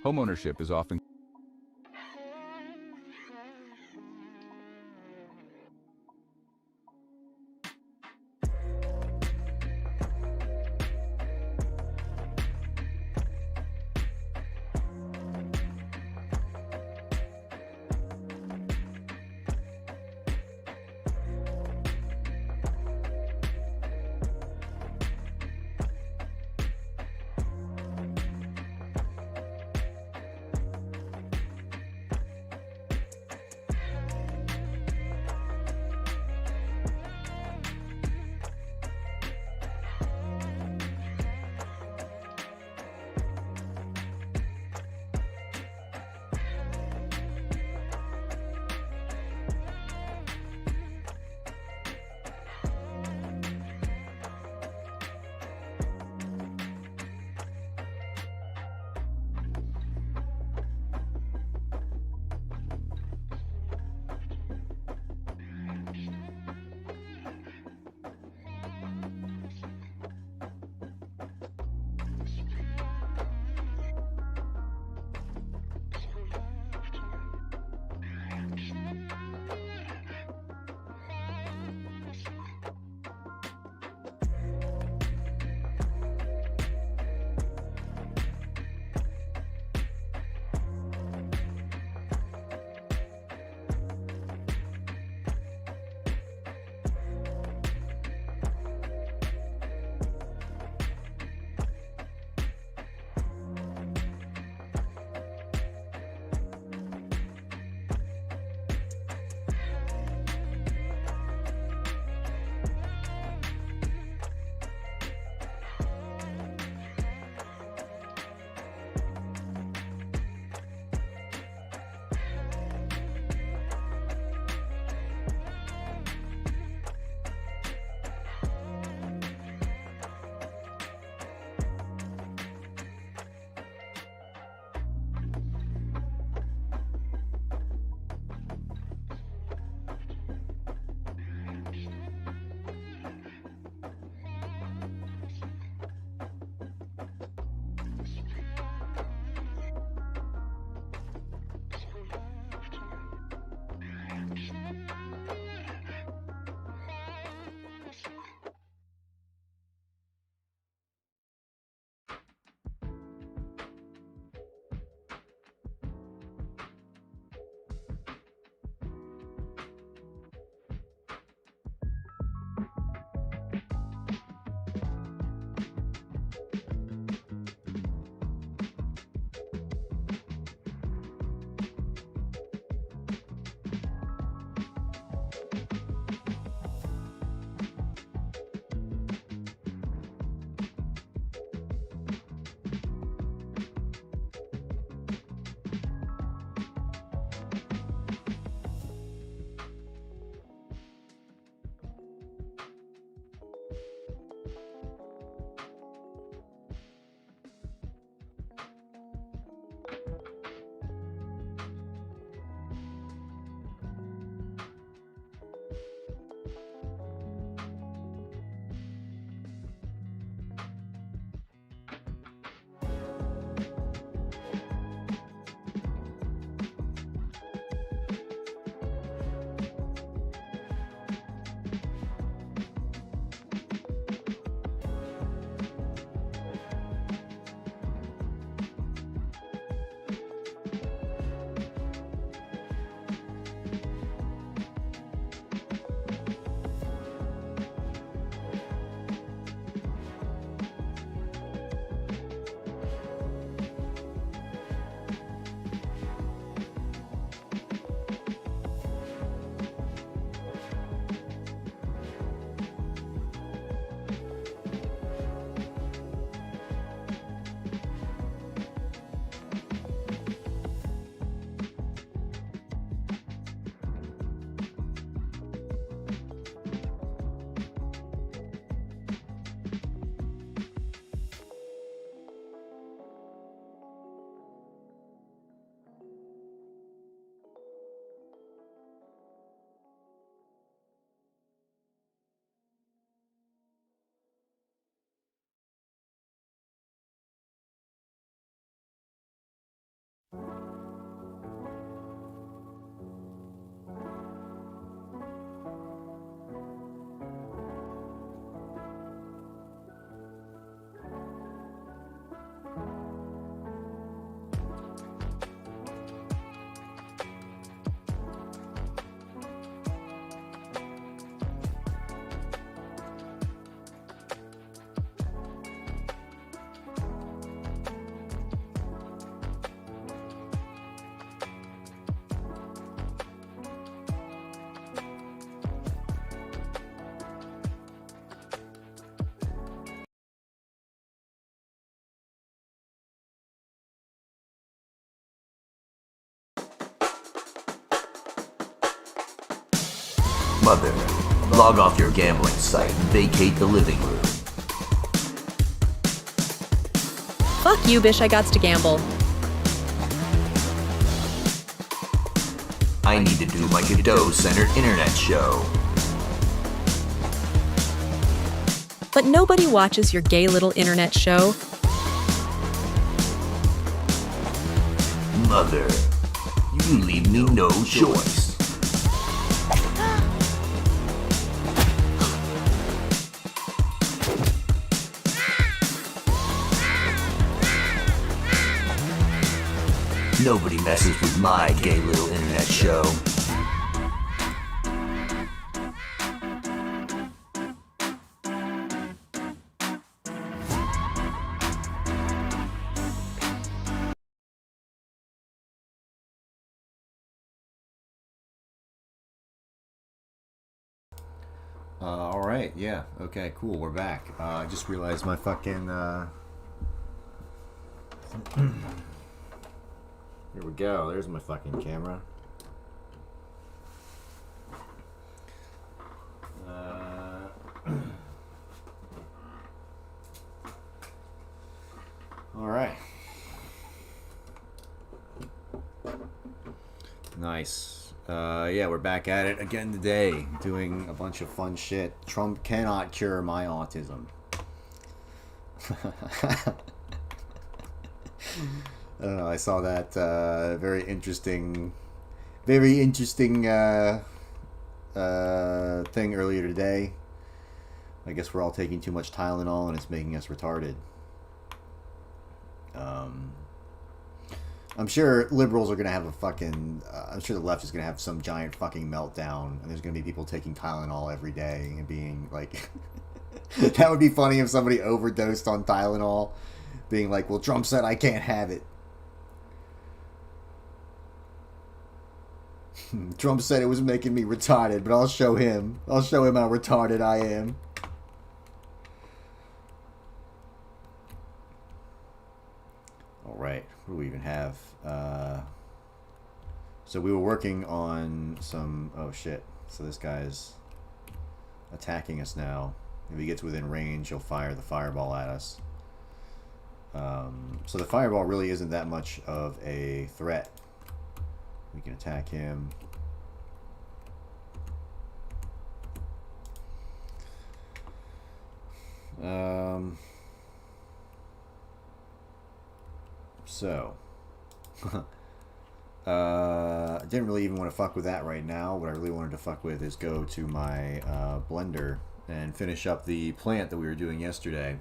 Homeownership is often Mother, log off your gambling site and vacate the living room. Fuck you, bish, I gots to gamble. I need to do my Godot-centered internet show. But nobody watches your gay little internet show. Mother, you leave me no choice. Nobody messes with my gay little internet show. Alright, yeah. Okay, cool. We're back. I just realized my fucking, Here we go. There's my fucking camera. Alright. Nice. Yeah, we're back at it again today, doing a bunch of fun shit. Trump cannot cure my autism. I saw that very interesting thing earlier today. I guess we're all taking too much Tylenol and it's making us retarded. I'm sure liberals are going to have a fucking... I'm sure the left is going to have some giant fucking meltdown. And there's going to be people taking Tylenol every day and being like... That would be funny if somebody overdosed on Tylenol. Being like, well, Trump said I can't have it. Trump said it was making me retarded, but I'll show him. I'll show him how retarded I am. Alright, what do we even have? So we were working on some... Oh shit. So this guy's attacking us now. If he gets within range, he'll fire the fireball at us. So the fireball really isn't that much of a threat. We can attack him. So I didn't really even want to fuck with that right now. What I really wanted to fuck with is go to my blender and finish up the plant that we were doing yesterday.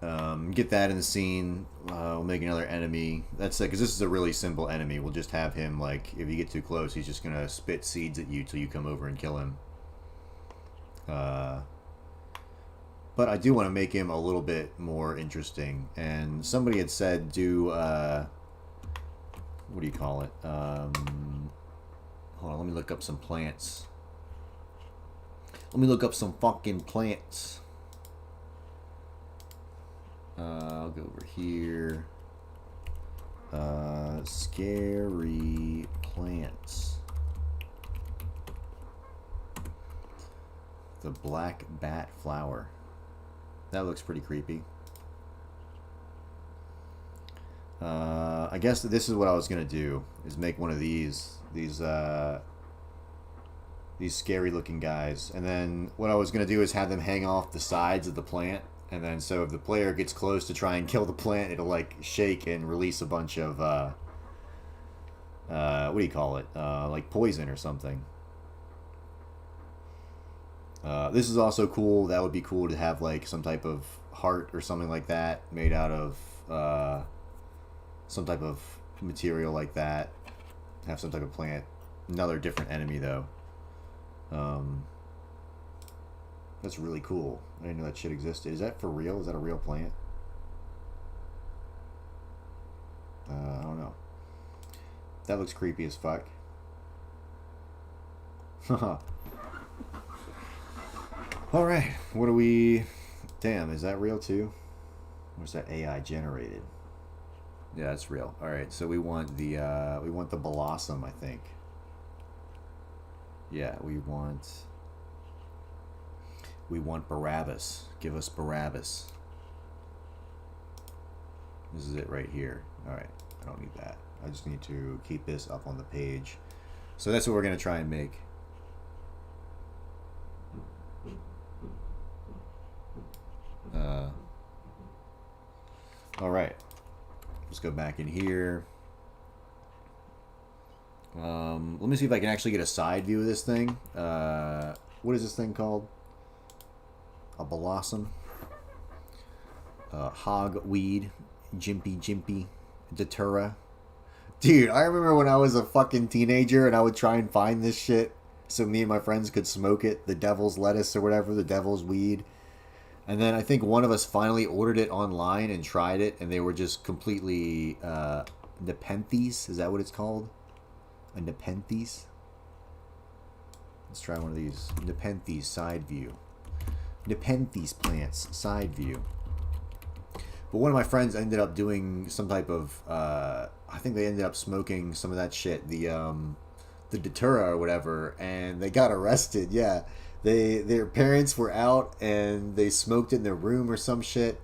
Get that in the scene. We'll make another enemy. That's it, because this is a really simple enemy. We'll just have him, like, if you get too close, he's just gonna spit seeds at you till you come over and kill him. But I do want to make him a little bit more interesting. And somebody had said do, what do you call it? Hold on, let me look up some plants. Let me look up some fucking plants. I'll go over here. Scary plants. The black bat flower. That looks pretty creepy. I guess this is what I was gonna do, is make one of these scary looking guys, and then what I was gonna do is have them hang off the sides of the plant, and then so if the player gets close to try and kill the plant, it'll like shake and release a bunch of what do you call it, like poison or something. This is also cool. That would be cool to have like some type of heart or something like that made out of some type of material like that. Have some type of plant. Another different enemy though. That's really cool. I didn't know that shit existed. Is that for real? Is that a real plant? I don't know. That looks creepy as fuck. Alright, what do we... Damn, is that real too? Or is that AI generated? Yeah, that's real. Alright, so we want the blossom, I think. Yeah, we want Barabbas. Give us Barabbas. This is it right here. Alright, I don't need that. I just need to keep this up on the page. So that's what we're going to try and make. Alright. Let's go back in here. Let me see if I can actually get a side view of this thing. What is this thing called? A blossom. Hogweed. Jimpy. Datura. Dude, I remember when I was a fucking teenager and I would try and find this shit so me and my friends could smoke it. The devil's lettuce or whatever. The devil's weed. And then I think one of us finally ordered it online and tried it, and they were just completely Nepenthes. Is that what it's called? A Nepenthes? Let's try one of these. Nepenthes side view. Nepenthes plants side view. But one of my friends ended up doing some type of I think they ended up smoking some of that shit, the datura or whatever, and they got arrested. Yeah. Their parents were out and they smoked it in their room or some shit.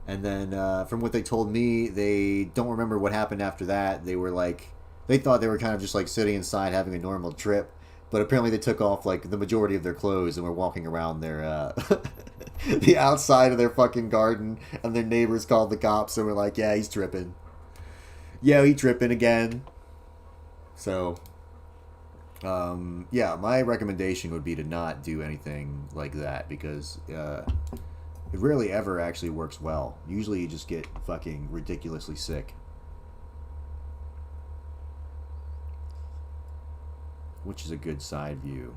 And then from what they told me, they don't remember what happened after that. They were like, they thought they were kind of just like sitting inside having a normal trip. But apparently they took off like the majority of their clothes and were walking around their the outside of their fucking garden. And their neighbors called the cops and were like, yeah, he's tripping. Yeah, he's tripping again. So... yeah, my recommendation would be to not do anything like that because it rarely ever actually works well. Usually you just get fucking ridiculously sick. Which is a good side view.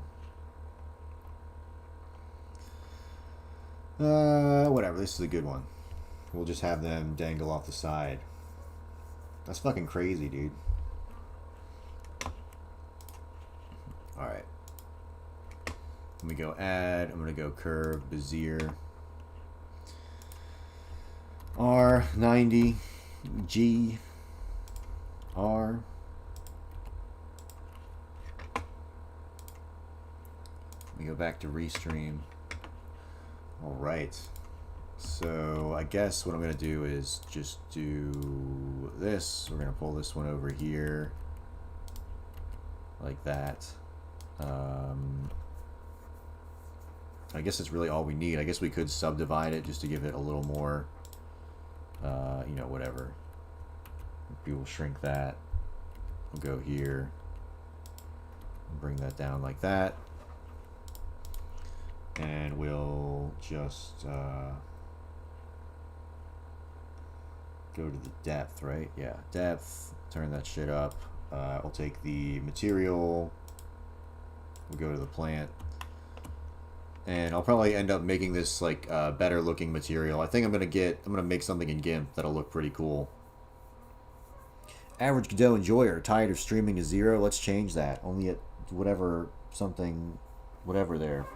Whatever, this is a good one. We'll just have them dangle off the side. That's fucking crazy, dude. Alright. Let me go add. I'm going to go curve, Bezier. R90. G. R. Let me go back to Restream. Alright. So I guess what I'm going to do is just do this. We're going to pull this one over here. Like that. I guess that's really all we need. I guess we could subdivide it just to give it a little more, you know, whatever. Maybe we'll shrink that. We'll go here. Bring that down like that. And we'll just go to the depth, right? Yeah, depth. Turn that shit up. I'll take the material. We'll go to the plant. And I'll probably end up making this like better looking material. I think I'm gonna make something in GIMP that'll look pretty cool. Average Godot enjoyer, tired of streaming to 0. Let's change that. Only at whatever there.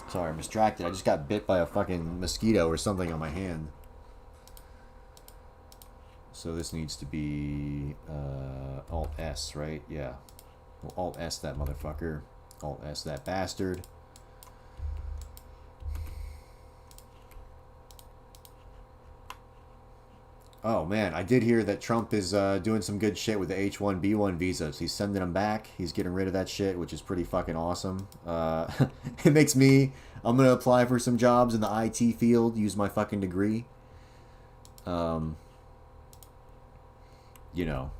Sorry, I'm distracted. I just got bit by a fucking mosquito or something on my hand. So this needs to be Alt S, right? Yeah. We'll Alt S that motherfucker. Alt S that bastard. Oh man, I did hear that Trump is doing some good shit with the H-1B1 visas. He's sending them back. He's getting rid of that shit, which is pretty fucking awesome. It makes me... I'm going to apply for some jobs in the IT field, use my fucking degree. You know.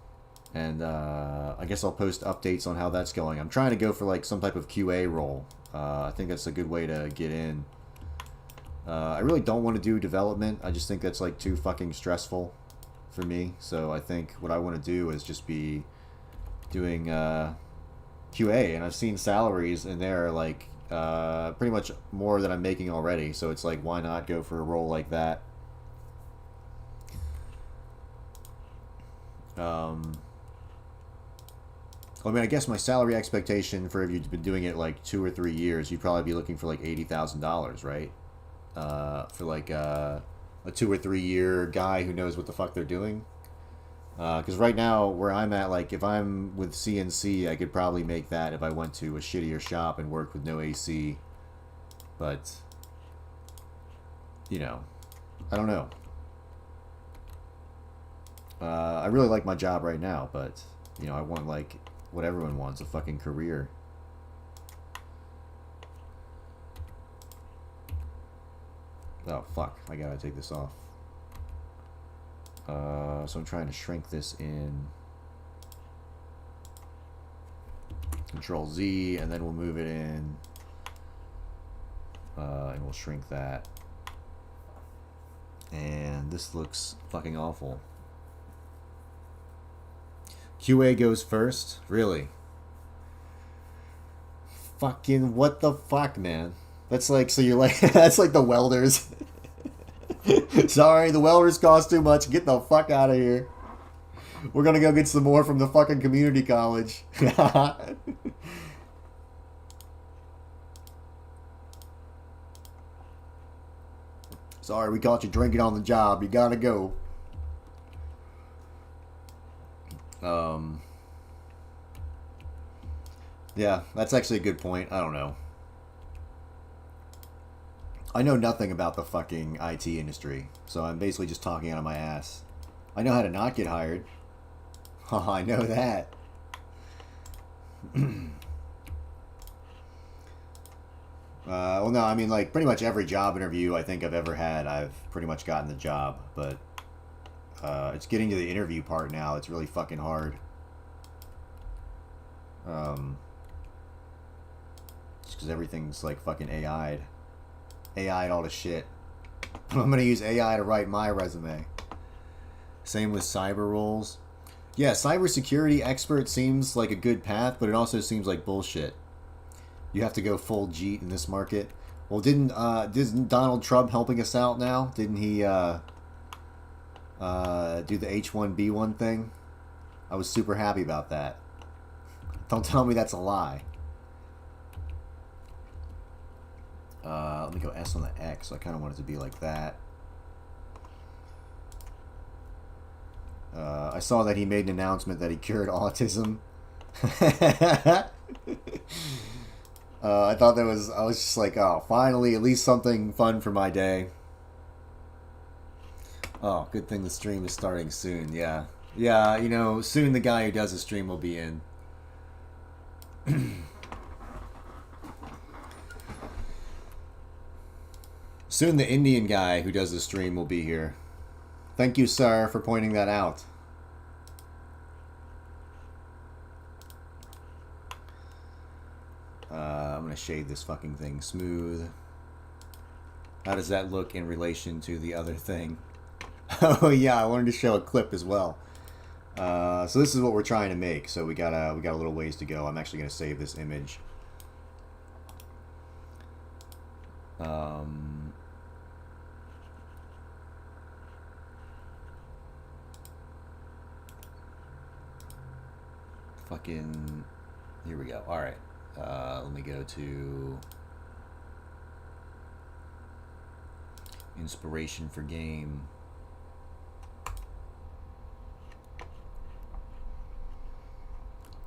And I guess I'll post updates on how that's going. I'm trying to go for like some type of QA role. I think that's a good way to get in. I really don't want to do development. I just think that's like too fucking stressful for me. So I think what I want to do is just be doing QA. And I've seen salaries in there like pretty much more than I'm making already. So it's like, why not go for a role like that? I mean, I guess my salary expectation for if you've been doing it like 2 or 3 years, you'd probably be looking for like $80,000, right? For like a 2 or 3 year guy who knows what the fuck they're doing. Because right now, where I'm at, like, if I'm with CNC, I could probably make that if I went to a shittier shop and worked with no AC. But, you know, I don't know. I really like my job right now, but, you know, I want, like, what everyone wants, a fucking career. Oh, fuck. I gotta take this off. So I'm trying to shrink this in Control Z, and then we'll move it in, and we'll shrink that. And this looks fucking awful. QA goes first? Really? Fucking what the fuck, man? That's like, so you're like, that's like the welders. Sorry, the welders cost too much. Get the fuck out of here. We're gonna go get some more from the fucking community college. Sorry, we caught you drinking on the job. You gotta go. Yeah, that's actually a good point. I don't know. I know nothing about the fucking IT industry, so I'm basically just talking out of my ass. I know how to not get hired. Oh, I know that. Well, no, I mean, like, pretty much every job interview I think I've ever had, I've pretty much gotten the job, but it's getting to the interview part now. It's really fucking hard. Just because everything's, like, fucking AI'd. AI'd all the shit. I'm gonna use AI to write my resume. Same with cyber roles. Yeah, cybersecurity expert seems like a good path, but it also seems like bullshit. You have to go full Jeet in this market. Well, didn't Donald Trump helping us out now? Didn't he do the H1B1 thing? I was super happy about that. Don't tell me that's a lie. Let me go S on the X. I kind of want it to be like that. I saw that he made an announcement that he cured autism. I thought that was... I was just like, oh, finally, at least something fun for my day. Oh, good thing the stream is starting soon, yeah. Yeah, you know, soon the guy who does the stream will be in. Soon the Indian guy who does the stream will be here. Thank you, sir, for pointing that out. I'm going to shade this fucking thing smooth. How does that look in relation to the other thing? Oh yeah, I wanted to show a clip as well. So this is what we're trying to make. So we got a little ways to go. I'm actually going to save this image. Fucking, here we go. All right. Let me go to inspiration for game.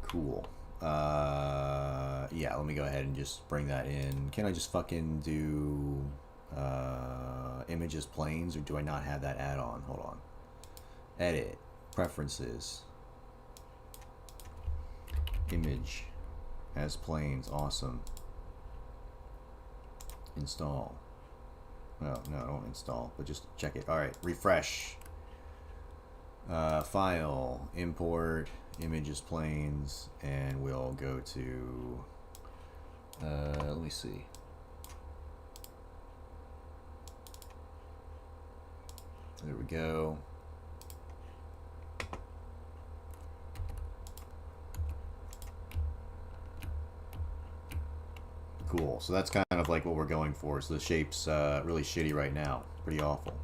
Cool. Yeah, let me go ahead and just bring that in. Can I just fucking do images planes, or do I not have that add-on? Hold on. Edit. Preferences. Image as planes. Awesome. Install. Oh, no, don't install, but just check it. Alright, refresh. File, import, images planes, and we'll go to, let me see. There we go. Cool. So that's kind of like what we're going for. So the shape's really shitty right now. Pretty awful.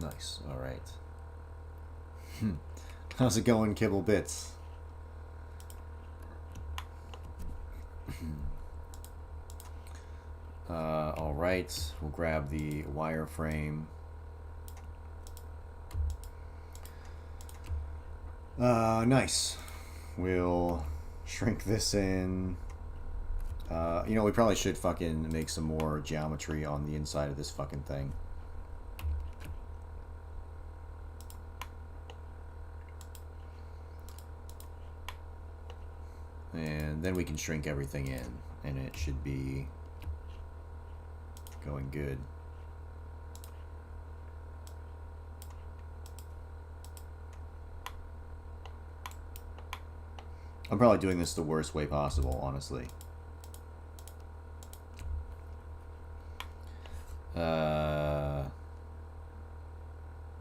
Nice. All right. How's it going, Kibble Bits? Alright, we'll grab the wireframe. Nice. We'll shrink this in. You know, we probably should fucking make some more geometry on the inside of this fucking thing. And then we can shrink everything in, and it should be going good. I'm probably doing this the worst way possible, honestly.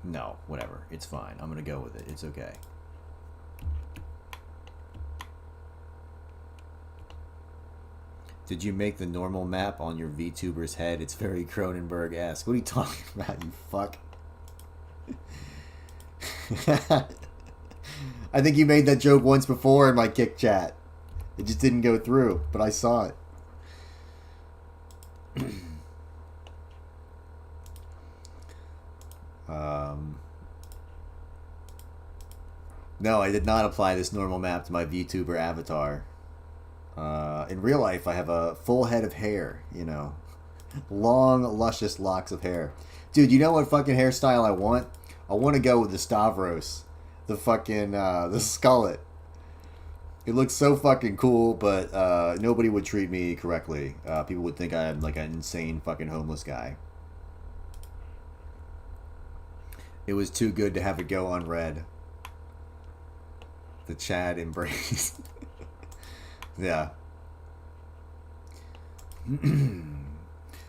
No, whatever. It's fine. I'm gonna go with it. It's okay. Did you make the normal map on your VTuber's head? It's very Cronenberg-esque. What are you talking about, you fuck? I think you made that joke once before in my Kick chat. It just didn't go through, but I saw it. No, I did not apply this normal map to my VTuber avatar. In real life, I have a full head of hair, you know. Long, luscious locks of hair. Dude, you know what fucking hairstyle I want? I want to go with the Stavros. The fucking, the skullet. It looks so fucking cool, but nobody would treat me correctly. People would think I'm like an insane fucking homeless guy. It was too good to have it go unread. The Chad embrace. Yeah.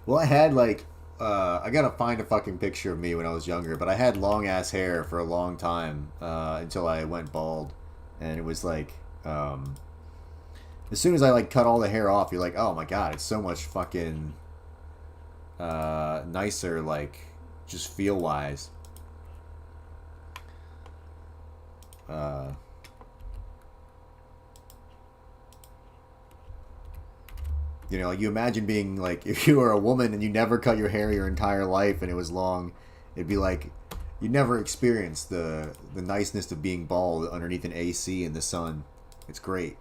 Well, I had like, I gotta find a fucking picture of me when I was younger, but I had long ass hair for a long time, until I went bald. And it was like, as soon as I like cut all the hair off, you're like, oh my god, it's so much fucking, nicer, like, just feel wise. You know, you imagine being like, if you were a woman and you never cut your hair your entire life and it was long, it'd be like, you never experienced the niceness of being bald underneath an AC in the sun. It's great.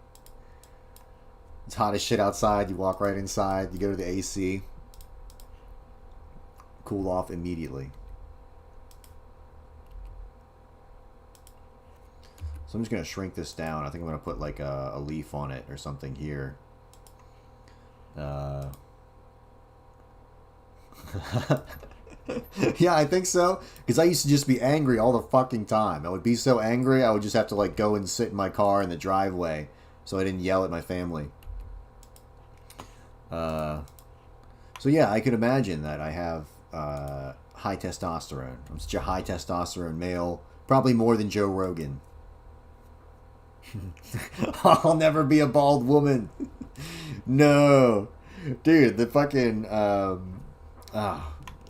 It's hot as shit outside. You walk right inside. You go to the AC. Cool off immediately. So I'm just going to shrink this down. I think I'm going to put like a leaf on it or something here. Yeah, I think so. Because I used to just be angry all the fucking time. I would be so angry, I would just have to like go and sit in my car in the driveway so I didn't yell at my family. So yeah, I could imagine that I have high testosterone. I'm such a high testosterone male. Probably more than Joe Rogan. I'll never be a bald woman. No. Dude, the fucking I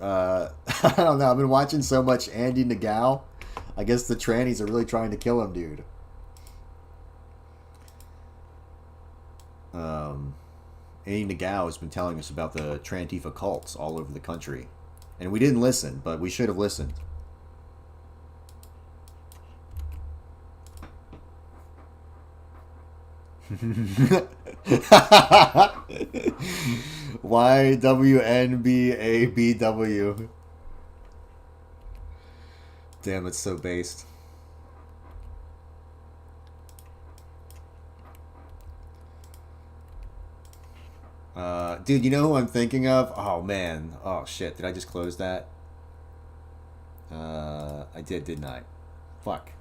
don't know, I've been watching so much Andy Nagao. I guess the trannies are really trying to kill him, dude. Andy Nagao has been telling us about the Trantifa cults all over the country. And we didn't listen, but we should have listened. YWNBABW. Damn, it's so based. Dude, you know who I'm thinking of? Oh man. Oh shit. Did I just close that? I did, didn't I? Fuck.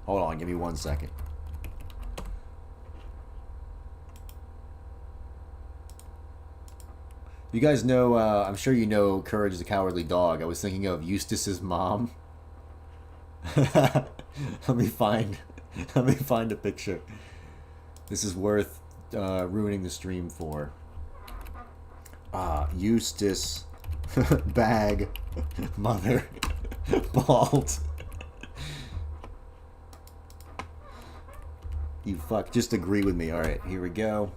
Hold on, give me 1 second. You guys know, I'm sure you know Courage the Cowardly Dog. I was thinking of Eustace's mom. Let me find a picture. This is worth ruining the stream for. Eustace bag mother bald. You fuck. Just agree with me. All right, here we go.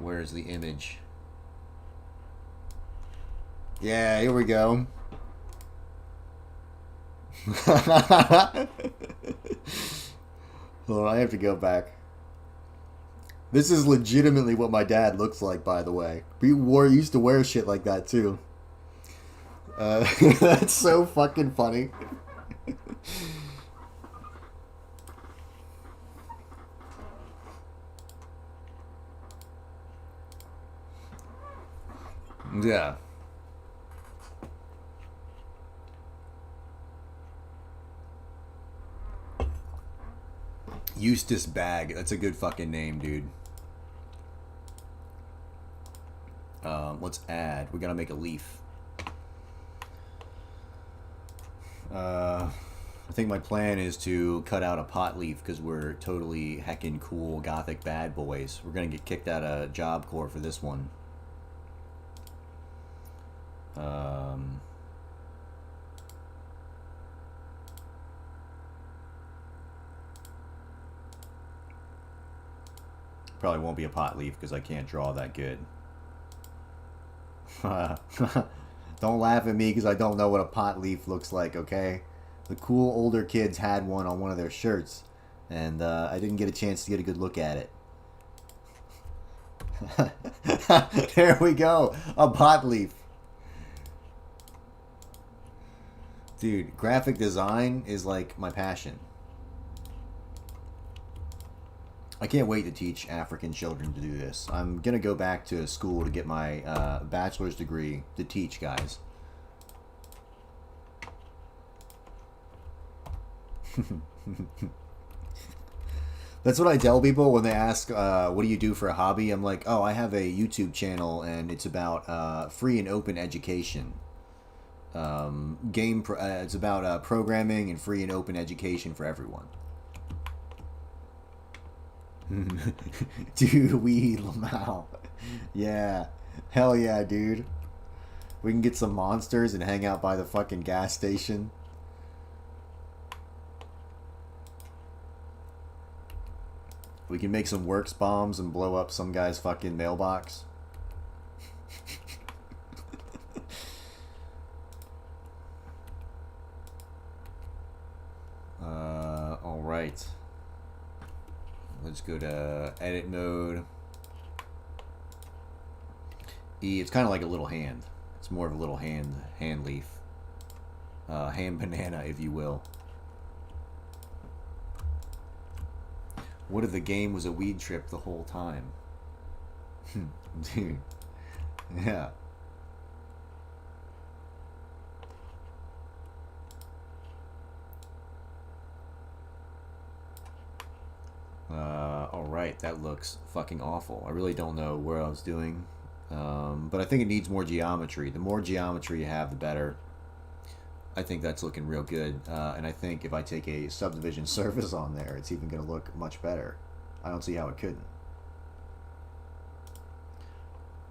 Where's the image? Yeah, here we go. Hold on, I have to go back. This is legitimately what my dad looks like, by the way. He used to wear shit like that, too. That's so fucking funny. Yeah. Eustace Bag. That's a good fucking name, dude. Let's add. We gotta make a leaf. I think my plan is to cut out a pot leaf because we're totally heckin' cool gothic bad boys. We're gonna get kicked out of Job Corps for this one. Probably won't be a pot leaf because I can't draw that good. Don't laugh at me because I don't know what a pot leaf looks like, okay? The cool older kids had one on one of their shirts, and I didn't get a chance to get a good look at it. There we go. A pot leaf. Dude, graphic design is like my passion. I can't wait to teach African children to do this. I'm going to go back to school to get my bachelor's degree to teach, guys. That's what I tell people when they ask, what do you do for a hobby? I'm like, oh, I have a YouTube channel, and it's about free and open education. It's about programming and free and open education for everyone. Dude, we Lamau. Yeah. Hell yeah, dude. We can get some monsters and hang out by the fucking gas station. We can make some works bombs and blow up some guy's fucking mailbox. Alright. Let's go to edit mode. E, it's kind of like a little hand. It's more of a little hand leaf. Hand banana, if you will. What if the game was a weed trip the whole time? Dude. Yeah. Alright, that looks fucking awful. I really don't know where I was doing. But I think it needs more geometry. The more geometry you have, the better. I think that's looking real good. And I think if I take a subdivision surface on there, it's even going to look much better. I don't see how it couldn't.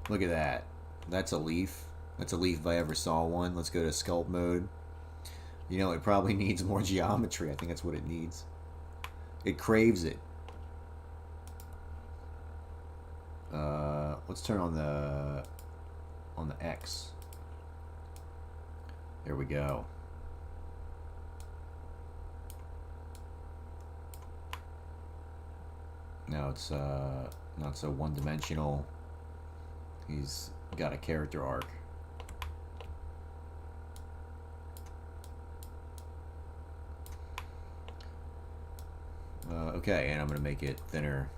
Look at that. That's a leaf. That's a leaf if I ever saw one. Let's go to sculpt mode. You know, it probably needs more geometry. I think that's what it needs. It craves it. Let's turn on the X. There we go. Now it's not so one-dimensional. He's got a character arc. Okay, and I'm gonna make it thinner.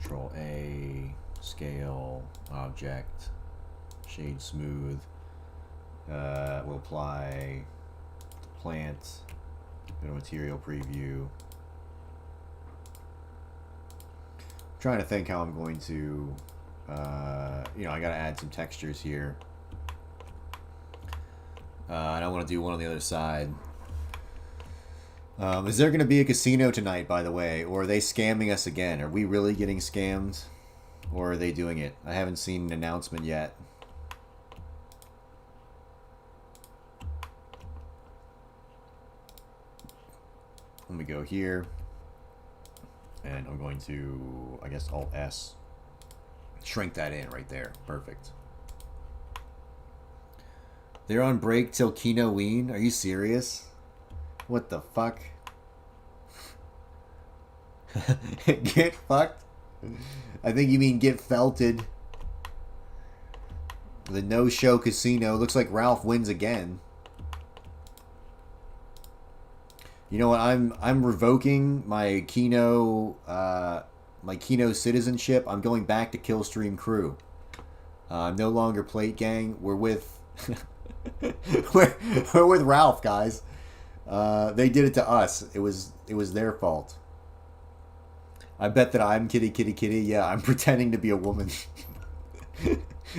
Control A, scale, object, shade smooth. We'll apply plant, go to material preview. I'm trying to think how I'm going to, you know, I gotta add some textures here. And I want to do one on the other side. Is there going to be a casino tonight, by the way? Or are they scamming us again? Are we really getting scammed? Or are they doing it? I haven't seen an announcement yet. Let me go here. And I'm going to, I guess, Alt-S. Shrink that in right there. Perfect. They're on break till Kino-ween? Are you serious? What the fuck? Get fucked? I think you mean get felted. The no-show casino. Looks like Ralph wins again. You know what? I'm revoking my Kino citizenship. I'm going back to Killstream crew. I'm no longer Plate Gang. We're with we're with Ralph, guys. They did it to us. It was their fault. I bet that I'm Kitty Kitty Kitty. Yeah, I'm pretending to be a woman.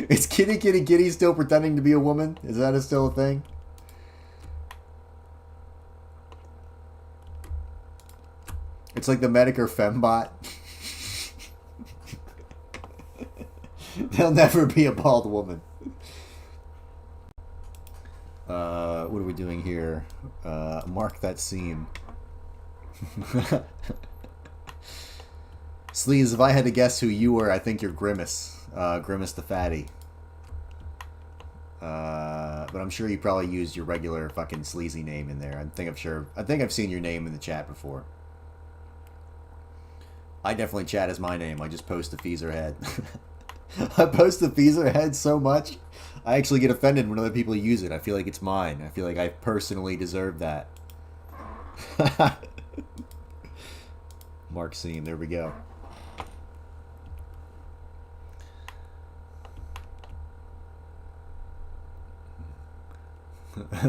Is Kitty Kitty Kitty still pretending to be a woman? Is that still a thing? It's like the Medicare Fembot. There'll never be a bald woman. What are we doing here? Mark that seam. Sleaze, if I had to guess who you were, I think you're Grimace. Grimace the Fatty. But I'm sure you probably used your regular fucking sleazy name in there. I think I've seen your name in the chat before. I definitely chat as my name. I just post the Feezer head. I post the Feezer head so much, I actually get offended when other people use it. I feel like it's mine. I feel like I personally deserve that. Mark Seam, there we go.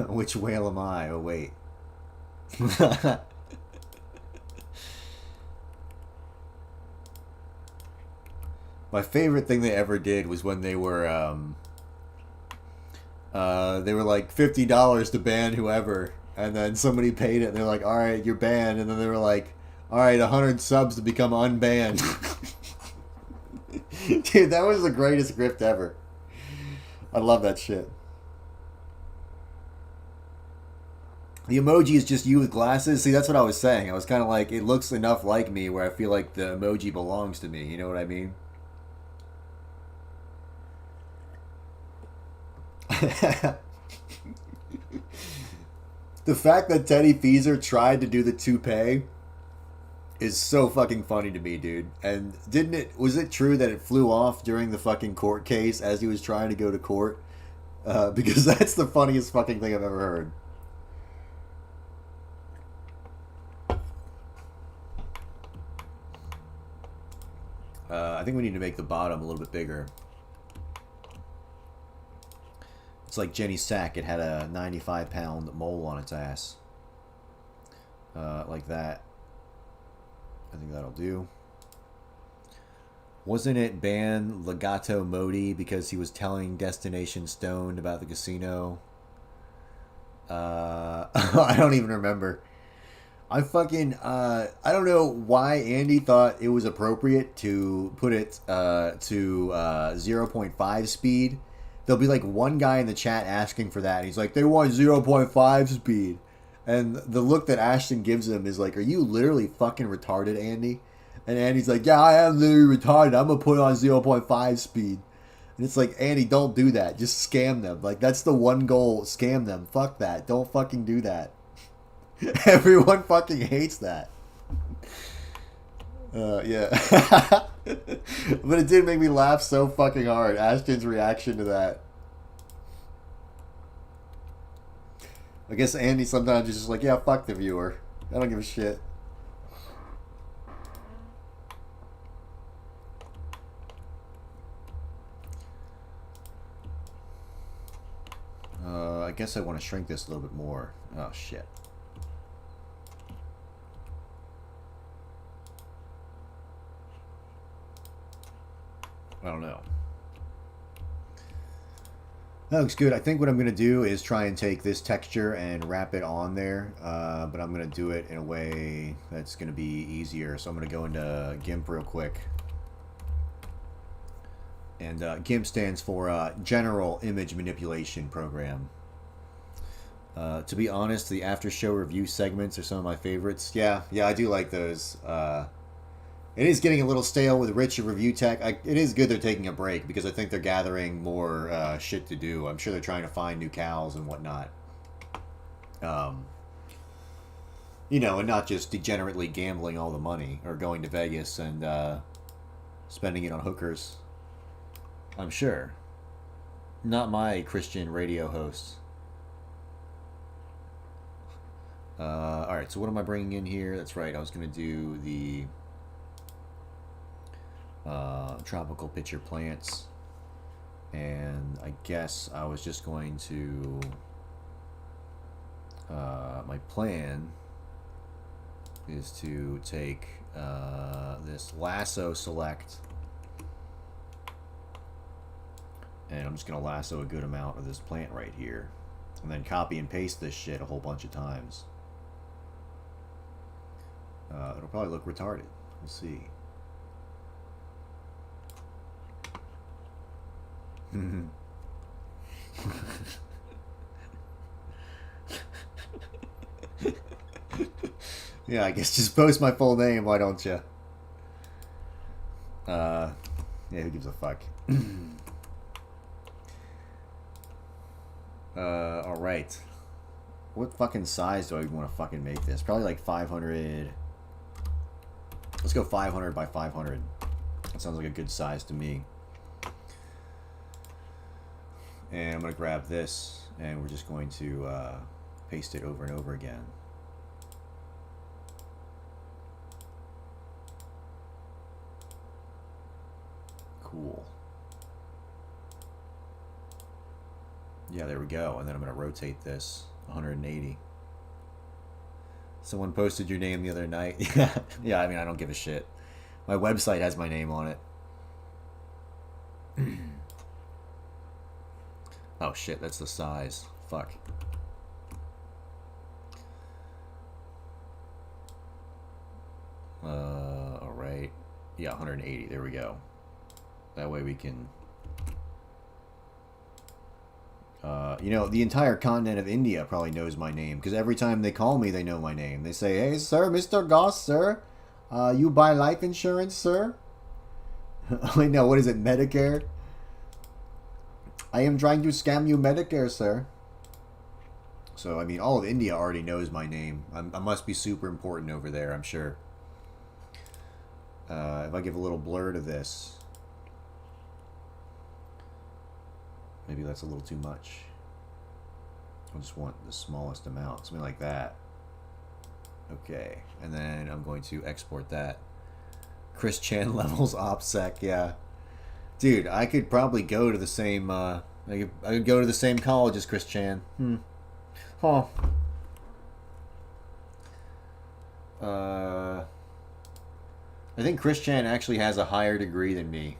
Which whale am I? Oh, wait. My favorite thing they ever did was when they were like $50 to ban whoever, and then somebody paid it, and they're like, all right, you're banned, and then they were like, all right, 100 subs to become unbanned. Dude, that was the greatest grift ever. I love that shit. The emoji is just you with glasses. See, that's what I was saying. I was kind of like, it looks enough like me where I feel like the emoji belongs to me. You know what I mean? The fact that Teddy Feezer tried to do the toupee is so fucking funny to me, dude. And was it true that it flew off during the fucking court case as he was trying to go to court? Because that's the funniest fucking thing I've ever heard. I think we need to make the bottom a little bit bigger. It's like Jenny Sack. It had a 95-pound mole on its ass. Like that. I think that'll do. Wasn't it ban Legato Modi because he was telling Destination Stoned about the casino? I don't even remember. I don't know why Andy thought it was appropriate to put it to 0.5 speed. There'll be like one guy in the chat asking for that, and he's like, they want 0.5 speed. And the look that Ashton gives him is like, are you literally fucking retarded, Andy? And Andy's like, yeah, I am literally retarded. I'm going to put it on 0.5 speed. And it's like, Andy, don't do that. Just scam them. Like, that's the one goal. Scam them. Fuck that. Don't fucking do that. Everyone fucking hates that. Yeah. But it did make me laugh so fucking hard. Ashton's reaction to that. I guess Andy sometimes is just like, yeah, fuck the viewer. I don't give a shit. I guess I want to shrink this a little bit more. Oh, shit. I don't know. That looks good. I think what I'm going to do is try and take this texture and wrap it on there. But I'm going to do it in a way that's going to be easier. So I'm going to go into GIMP real quick. And GIMP stands for General Image Manipulation Program. To be honest, the after show review segments are some of my favorites. Yeah, I do like those. It is getting a little stale with rich review tech. It is good they're taking a break because I think they're gathering more shit to do. I'm sure they're trying to find new cows and whatnot. You know, and not just degenerately gambling all the money or going to Vegas and spending it on hookers. I'm sure. Not my Christian radio hosts. Alright, so what am I bringing in here? That's right, I was going to do the tropical pitcher plants. And I guess I was just going to... my plan is to take this lasso select, and I'm just going to lasso a good amount of this plant right here, and then copy and paste this shit a whole bunch of times. It'll probably look retarded. We'll see. Yeah, I guess just post my full name, why don't you? Yeah, who gives a fuck? Alright. What fucking size do I want to fucking make this? Probably like 500... Let's go 500 by 500. That sounds like a good size to me. And I'm going to grab this, and we're just going to paste it over and over again. Cool. Yeah, there we go. And then I'm going to rotate this 180. Someone posted your name the other night. Yeah, I mean, I don't give a shit. My website has my name on it. Oh shit, that's the size. Fuck. Alright. Yeah, 180. There we go. That way we can... you know, the entire continent of India probably knows my name, because every time they call me, they know my name. They say, "Hey, sir, Mr. Goss, sir. You buy life insurance, sir?" Wait, no, what is it, Medicare? "I am trying to scam you Medicare, sir." So, I mean, all of India already knows my name. I must be super important over there, I'm sure. If I give a little blur to this... Maybe that's a little too much. I just want the smallest amount, something like that. Okay, and then I'm going to export that. Chris Chan levels OPSEC, yeah. Dude, I could probably go to the same, I could go to the same college as Chris Chan. Huh. I think Chris Chan actually has a higher degree than me.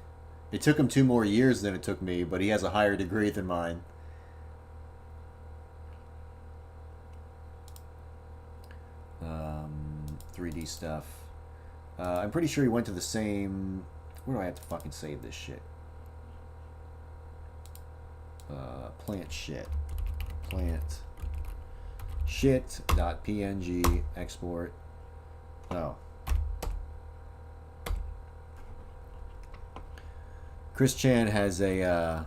It took him 2 more years than it took me, but he has a higher degree than mine. Um, 3D stuff. I'm pretty sure he went to the same... Where do I have to fucking save this shit? Plant shit. Plant shit.png export. Oh. Chris Chan has a,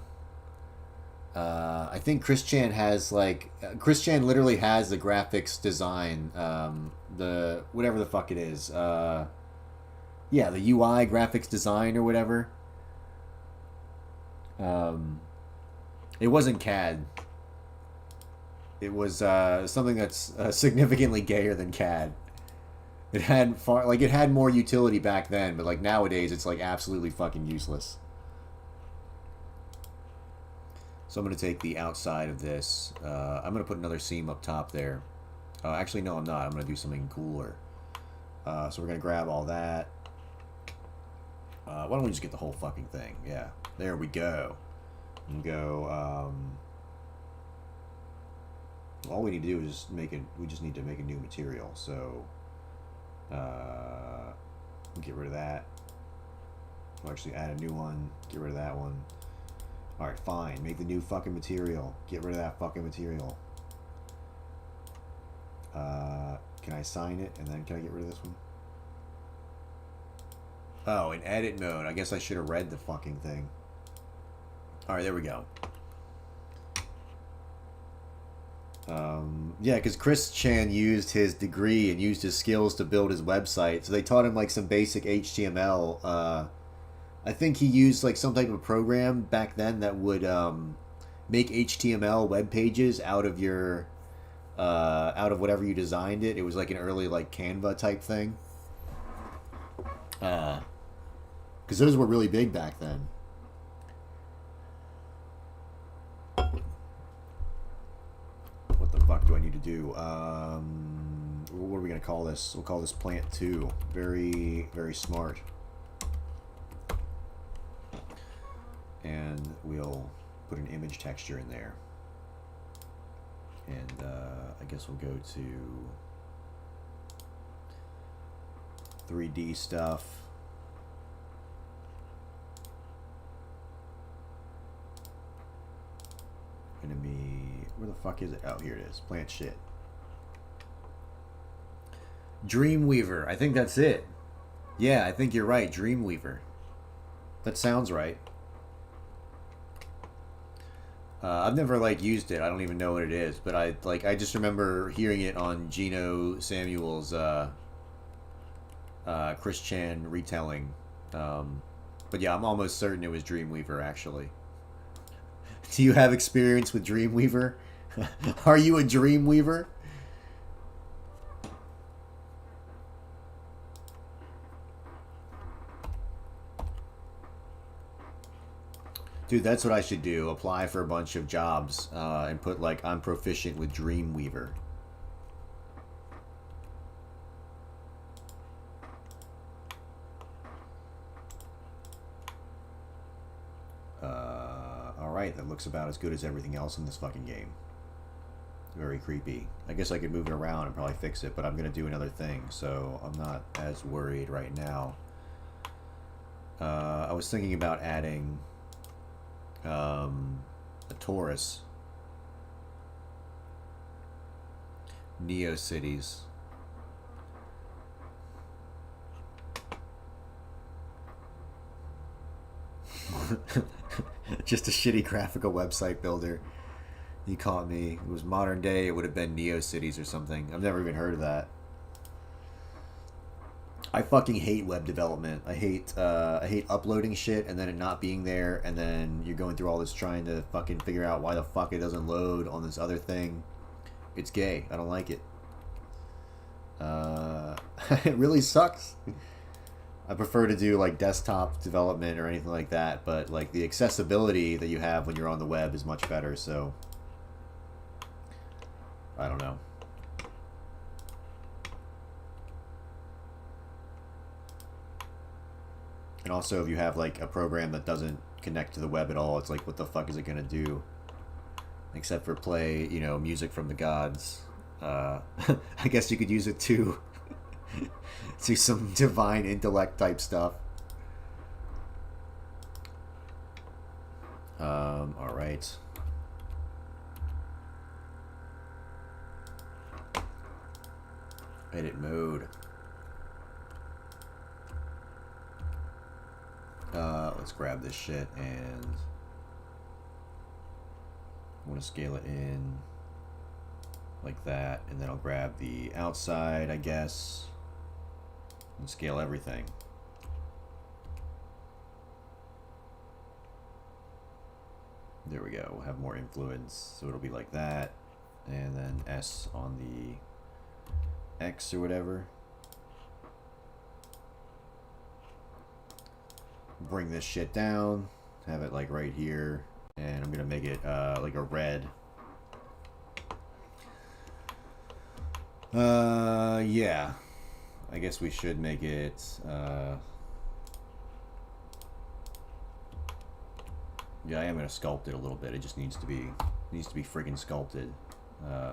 I think Chris Chan has, like, Chris Chan literally has the graphics design, the, whatever the fuck it is, yeah, the UI graphics design or whatever. It wasn't CAD. It was, something that's significantly gayer than CAD. It had it had more utility back then, but, like, nowadays it's, like, absolutely fucking useless. So I'm going to take the outside of this. I'm going to put another seam up top there. Actually, no, I'm not. I'm going to do something cooler. So we're going to grab all that. Why don't we just get the whole fucking thing? Yeah. There we go. And go... all we need to do is just make it... We just need to make a new material. So... get rid of that. We'll actually add a new one. Get rid of that one. Alright, fine. Make the new fucking material. Get rid of that fucking material. Can I sign it? And then can I get rid of this one? Oh, in edit mode. I guess I should have read the fucking thing. Alright, there we go. Yeah, because Chris Chan used his degree and used his skills to build his website. So they taught him like some basic HTML. I think he used like some type of program back then that would make HTML web pages out of your out of whatever you designed it. It was like an early like Canva type thing. Because those were really big back then. What the fuck do I need to do? What are we going to call this? We'll call this plant 2. Very, very smart. And we'll put an image texture in there. And I guess we'll go to 3D stuff. Enemy, where the fuck is it? Oh, here it is. Plant shit. Dreamweaver. I think that's it. Yeah, I think you're right. Dreamweaver. That sounds right. I've never like used it. I don't even know what it is, but I just remember hearing it on Gino Samuel's Chris Chan retelling. But yeah, I'm almost certain it was Dreamweaver actually. Do you have experience with Dreamweaver? Are you a Dreamweaver? Dude, that's what I should do. Apply for a bunch of jobs and put like, I'm proficient with Dreamweaver. Alright, that looks about as good as everything else in this fucking game. Very creepy. I guess I could move it around and probably fix it, but I'm going to do another thing, so I'm not as worried right now. I was thinking about adding a Taurus. Neo-Cities. Just a shitty graphical website builder. You caught me. It was modern day. It would have been Neo-Cities or something. I've never even heard of that. I fucking hate web development. I hate uploading shit and then it not being there, and then you're going through all this trying to fucking figure out why the fuck it doesn't load on this other thing. It's gay. I don't like it. It really sucks. I prefer to do like desktop development or anything like that, but like the accessibility that you have when you're on the web is much better, so I don't know. And also, if you have like a program that doesn't connect to the web at all, it's like, what the fuck is it gonna do? Except for play, you know, music from the gods. I guess you could use it to to some divine intellect type stuff. All right. Edit mode. Let's grab this shit and I want to scale it in like that, and then I'll grab the outside, I guess, and scale everything. There we go. We'll have more influence, so it'll be like that, and then S on the X or whatever. Bring this shit down, have it like right here, and I'm gonna make it like a red. Yeah, I guess we should make it yeah, I am gonna sculpt it a little bit. It just needs to be friggin' sculpted.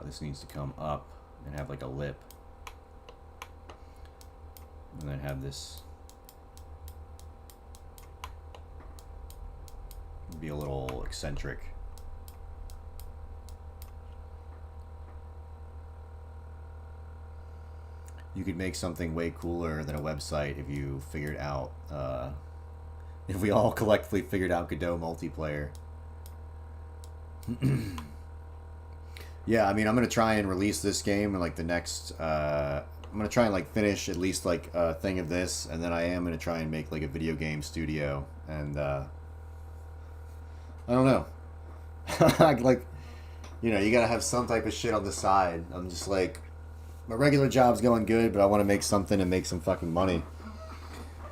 This needs to come up and have like a lip, and then have this Be a little eccentric. You could make something way cooler than a website if you figured out, if we all collectively figured out Godot multiplayer. Yeah, I mean, I'm gonna try and release this game in like the next. I'm gonna try and like finish at least like a thing of this, and then I am gonna try and make like a video game studio, and I don't know, like, you know, you gotta have some type of shit on the side. I'm just like, my regular job's going good, but I want to make something and make some fucking money.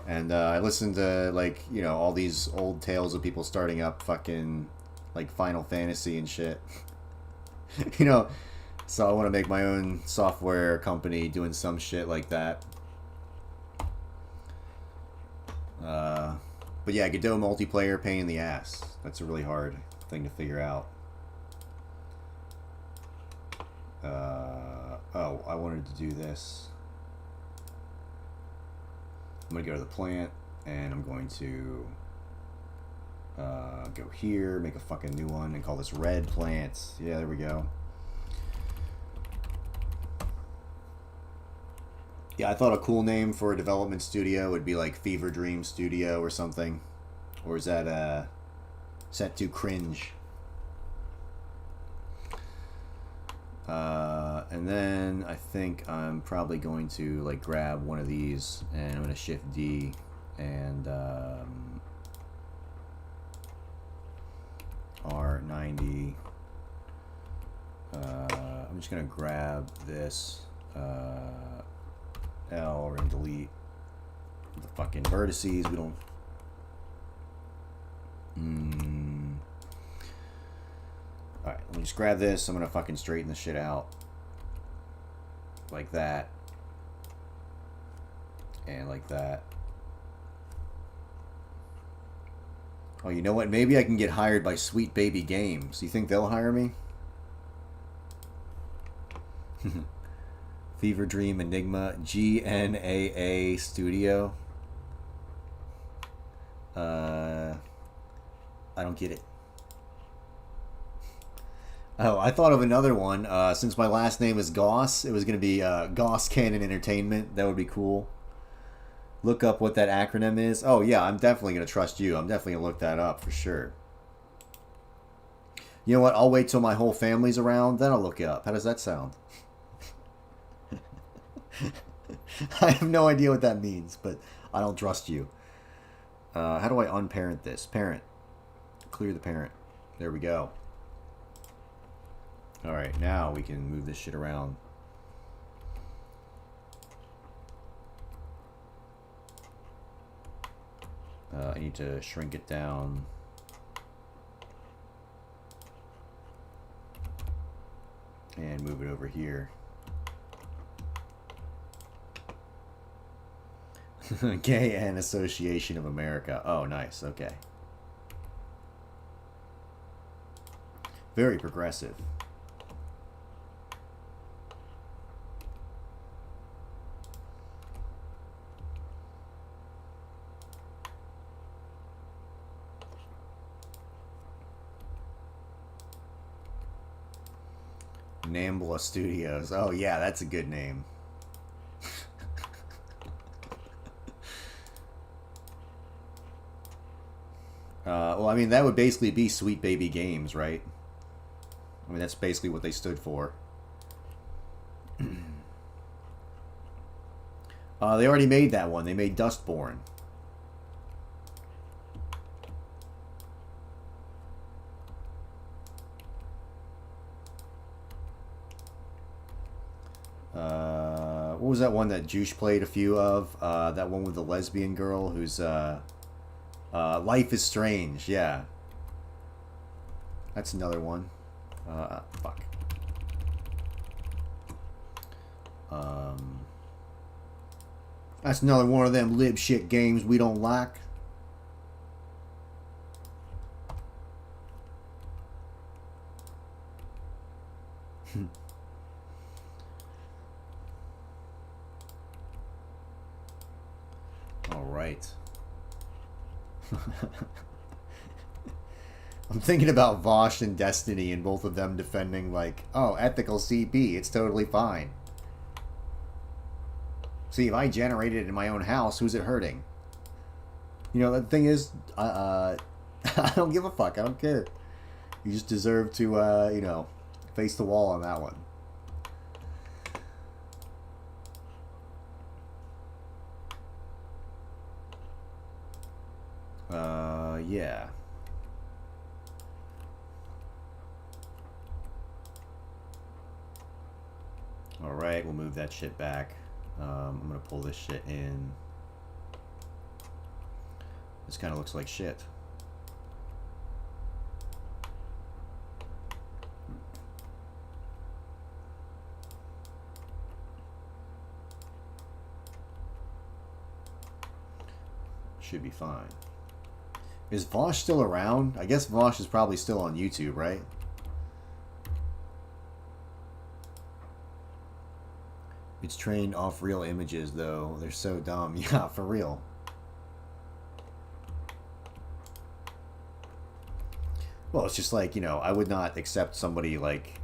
And I listened to, like, you know, all these old tales of people starting up fucking, like, Final Fantasy and shit. You know, so I want to make my own software company doing some shit like that. But yeah, Godot multiplayer, pain in the ass. That's a really hard thing to figure out. Oh, I wanted to do this. I'm going to go to the plant, and I'm going to go here, make a fucking new one, and call this Red Plants. Yeah, there we go. Yeah, I thought a cool name for a development studio would be like Fever Dream Studio or something. Or is that too cringe? And then I think I'm probably going to like grab one of these, and I'm going to shift D, and R90. I'm just going to grab this L. We're going to delete the fucking vertices. We don't... Alright, let me just grab this. I'm going to fucking straighten the shit out. Like that. And like that. Oh, you know what? Maybe I can get hired by Sweet Baby Games. You think they'll hire me? Fever Dream Enigma GNAA Studio. I don't get it. Oh, I thought of another one. Since my last name is Goss, it was going to be Goss Cannon Entertainment. That would be cool. Look up what that acronym is. Oh, yeah, I'm definitely going to trust you. I'm definitely going to look that up for sure. You know what? I'll wait till my whole family's around, then I'll look it up. How does that sound? I have no idea what that means, but I don't trust you. How do I unparent this? Parent. Clear the parent. There we go. Alright, now we can move this shit around. I need to shrink it down. And move it over here. Gay and Association of America. Oh, nice. Okay. Very progressive. Nambla Studios. Oh, yeah, that's a good name. Well, I mean, that would basically be Sweet Baby Games, right? I mean, that's basically what they stood for. They already made that one. They made Dustborn. What was that one that Juice played a few of? That one with the lesbian girl who's... Life is Strange, yeah. That's another one. Fuck. That's another one of them lib shit games we don't like. All right. I'm thinking about Vosh and Destiny and both of them defending like, oh, ethical CP, it's totally fine. See, if I generated it in my own house, who's it hurting? You know, the thing is, I don't give a fuck. I don't care. You just deserve to, you know, face the wall on that one. Yeah. Alright, we'll move that shit back. I'm gonna pull this shit in. This kind of looks like shit. Should be fine. Is Vosh still around? I guess Vosh is probably still on YouTube, right? It's trained off real images, though. They're so dumb. Yeah, for real. Well, it's just like, you know, I would not accept somebody, like,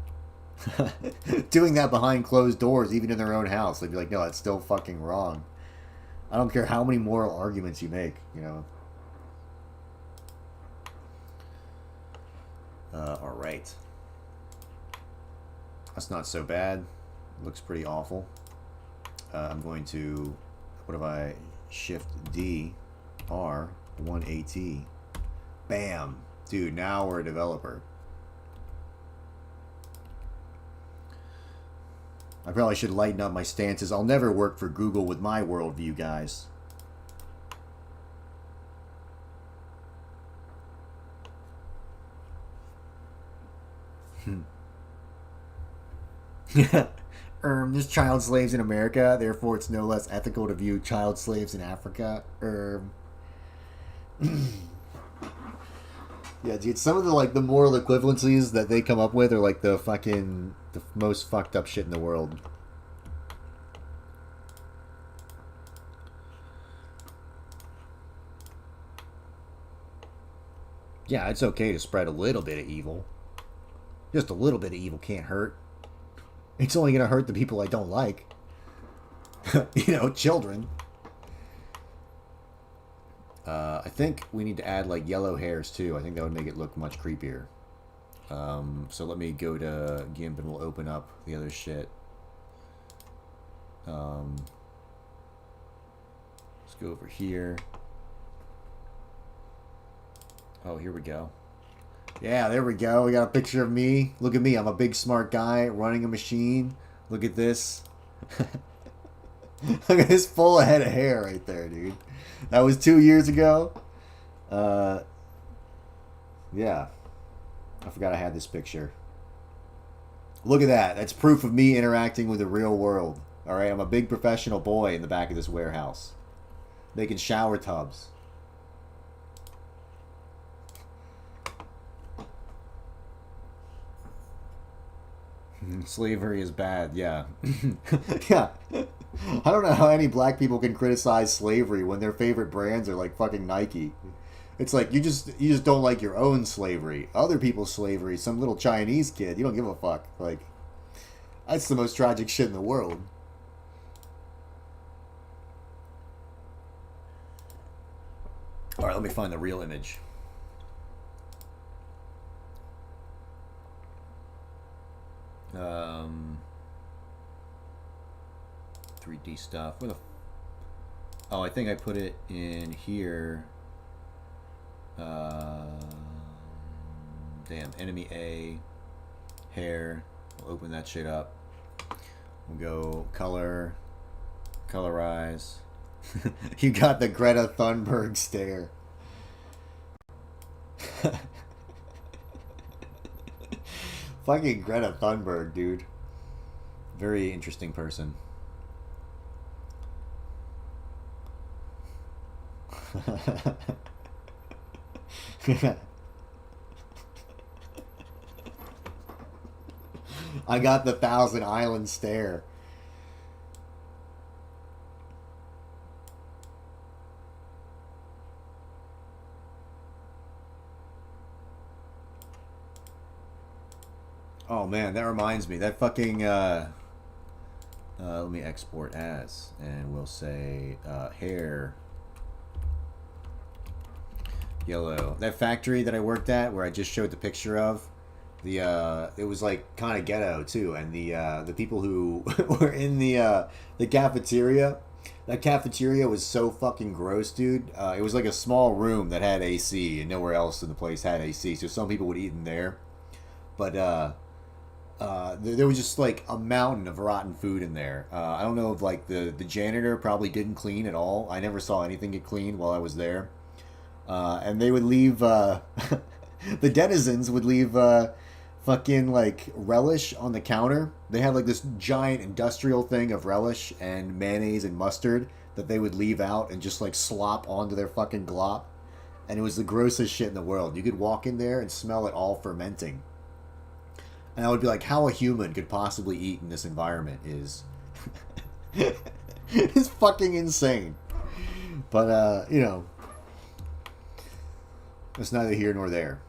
doing that behind closed doors, even in their own house. They'd be like, no, that's still fucking wrong. I don't care how many moral arguments you make, you know. Alright. That's not so bad. Looks pretty awful. I'm going to, what if I shift D, R, 1AT. Bam. Dude, now we're a developer. I probably should lighten up my stances. I'll never work for Google with my worldview, guys. There's child slaves in America, therefore it's no less ethical to view child slaves in Africa. Yeah, dude, some of the like the moral equivalencies that they come up with are like the most fucked up shit in the world. Yeah, it's okay to spread a little bit of evil. Just a little bit of evil can't hurt. It's only going to hurt the people I don't like. You know, children. I think we need to add like yellow hairs too. I think that would make it look much creepier. So let me go to GIMP and we'll open up the other shit. Let's go over here. Oh, here we go. Yeah, there we go. We got a picture of me. Look at me. I'm a big smart guy running a machine. Look at this. Look at this full head of hair right there, dude. That was 2 years ago. Yeah. I forgot I had this picture. Look at that. That's proof of me interacting with the real world. Alright, I'm a big professional boy in the back of this warehouse. Making shower tubs. Slavery is bad, yeah. Yeah. I don't know how any black people can criticize slavery when their favorite brands are like fucking Nike. It's like you just don't like your own slavery. Other people's slavery, some little Chinese kid, you don't give a fuck. Like, that's the most tragic shit in the world. Alright, let me find the real image. Um, 3D stuff. Where the? Oh, I think I put it in here. Damn, enemy A, hair. We'll open that shit up. We'll go color, colorize. You got the Greta Thunberg stare. Fucking Greta Thunberg, dude. Very interesting person. I got the Thousand Island stare. Oh man, that reminds me. That fucking let me export as, and we'll say hair yellow. That factory that I worked at, where I just showed the picture of, it was like kind of ghetto too, and the people who were in the cafeteria. That cafeteria was so fucking gross, dude. It was like a small room that had AC, and nowhere else in the place had AC. So some people would eat in there, but there was just like a mountain of rotten food in there. I don't know if like the janitor probably didn't clean at all. I never saw anything get cleaned while I was there. And they would leave, the denizens would leave fucking like relish on the counter. They had like this giant industrial thing of relish and mayonnaise and mustard that they would leave out and just like slop onto their fucking glop. And it was the grossest shit in the world. You could walk in there and smell it all fermenting. And I would be like, how a human could possibly eat in this environment is is fucking insane. But you know, it's neither here nor there.